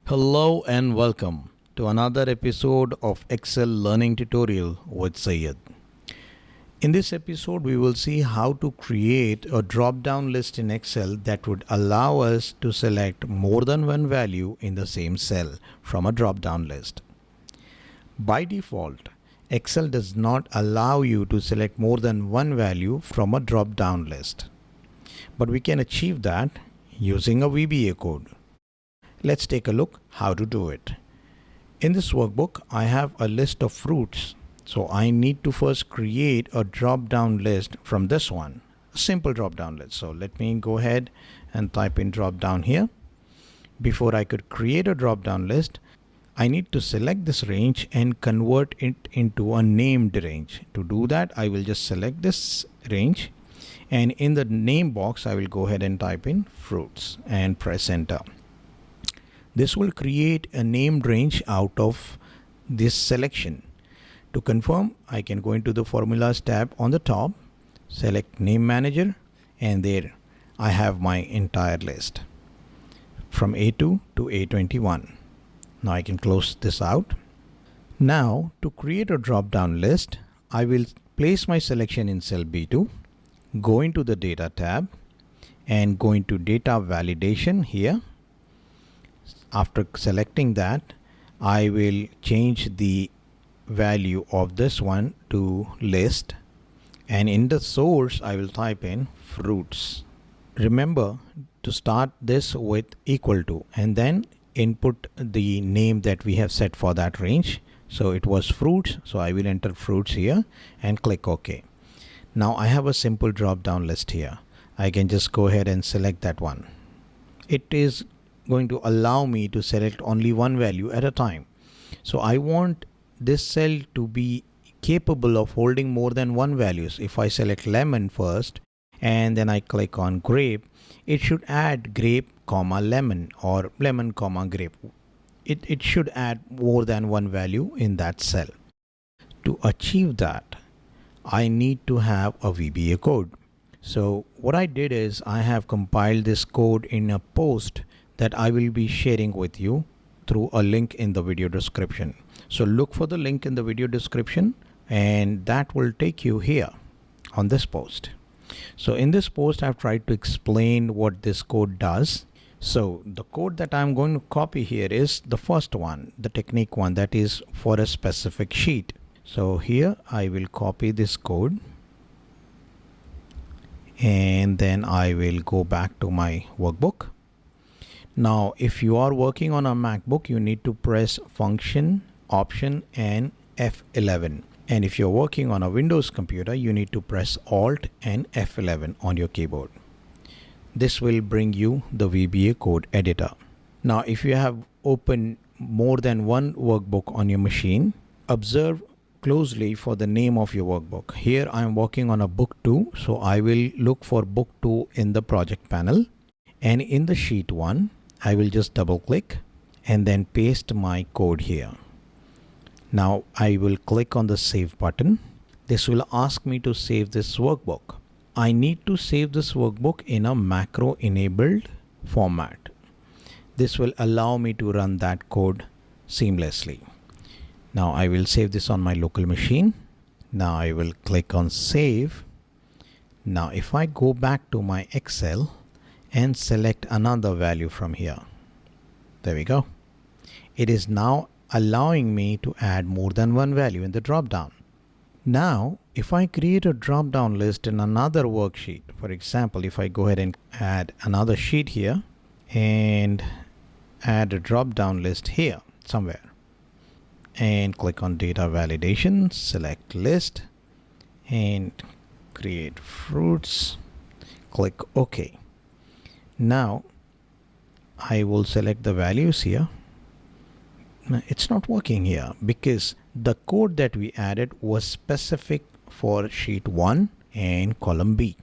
Hello and welcome to another episode of Excel Learning Tutorial with Sayed. In this episode, we will see how to create a drop-down list in Excel that would allow us to select more than one value in the same cell from a drop-down list. By default, Excel does not allow you to select more than one value from a drop-down list. But we can achieve that using a VBA code. Let's take a look how to do it. In this workbook, I have a list of fruits. So I need to first create a drop-down list from this one, a simple drop-down list. So let me go ahead and type in drop-down here. Before I could create a drop-down list, I need to select this range and convert it into a named range. To do that, I will just select this range, and in the name box, I will go ahead and type in fruits and press enter. This will create a named range out of this selection. To confirm, I can go into the formulas tab on the top, select name manager, and there I have my entire list from A2 to A21. Now I can close this out. Now to create a drop down list, I will place my selection in cell B2, go into the data tab and go into data validation here. After selecting that, I will change the value of this one to list, and in the source I will type in fruits. Remember to start this with equal to and then input the name that we have set for that range. So it was fruits, so I will enter fruits here and click OK. Now I have a simple drop down list here. I can just go ahead and select that one. It is going to allow me to select only one value at a time. So I want this cell to be capable of holding more than one values. If I select lemon first and then I click on grape, it should add grape comma lemon or lemon comma grape. It should add more than one value in that cell. To achieve that, I need to have a VBA code. So what I did is I have compiled this code in a post that I will be sharing with you through a link in the video description. So look for the link in the video description and that will take you here on this post. So in this post, I've tried to explain what this code does. So the code that I'm going to copy here is the first one, the technique one, that is for a specific sheet. So here I will copy this code and then I will go back to my workbook. Now, if you are working on a MacBook, you need to press Function, Option and F11. And if you're working on a Windows computer, you need to press Alt and F11 on your keyboard. This will bring you the VBA code editor. Now, if you have opened more than one workbook on your machine, observe closely for the name of your workbook. Here I am working on a book 2, so I will look for book 2 in the project panel. And in the sheet 1, I will just double click and then paste my code here. Now I will click on the save button. This will ask me to save this workbook. I need to save this workbook in a macro enabled format. This will allow me to run that code seamlessly. Now I will save this on my local machine. Now I will click on save. Now if I go back to my Excel and select another value from here. There we go. It is now allowing me to add more than one value in the drop-down. Now, if I create a drop-down list in another worksheet, for example, if I go ahead and add another sheet here and add a drop-down list here somewhere and click on data validation, select list and create fruits, click OK. Now I will select the values here. It's not working here because the code that we added was specific for sheet 1 and column B.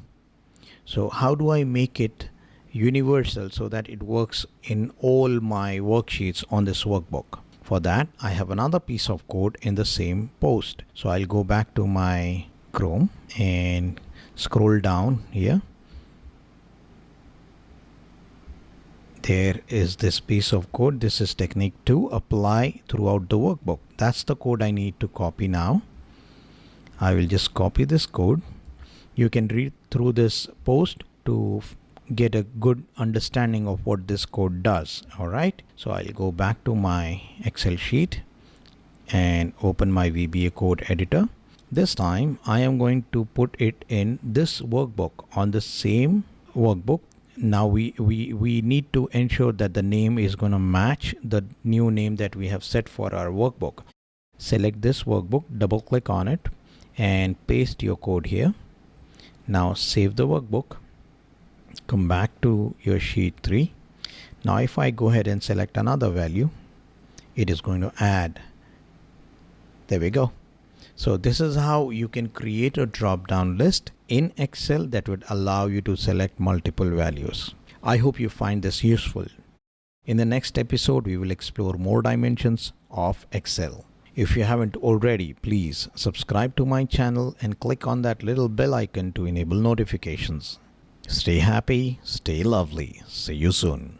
So how do I make it universal so that it works in all my worksheets on this workbook? For that, I have another piece of code in the same post. So I'll go back to my Chrome and scroll down here. There is this piece of code. This is technique 2. Apply throughout the workbook. That's the code I need to copy now. I will just copy this code. You can read through this post to get a good understanding of what this code does. Alright, so I'll go back to my Excel sheet and open my VBA code editor. This time I am going to put it in this workbook on the same workbook. Now we need to ensure that the name is going to match the new name that we have set for our workbook. Select this workbook, double click on it and paste your code here. Now save the workbook, come back to your sheet 3. Now if I go ahead and select another value, it is going to add. There we go. So this is how you can create a drop-down list in Excel that would allow you to select multiple values. I hope you find this useful. In the next episode, we will explore more dimensions of Excel. If you haven't already, please subscribe to my channel and click on that little bell icon to enable notifications. Stay happy, stay lovely. See you soon.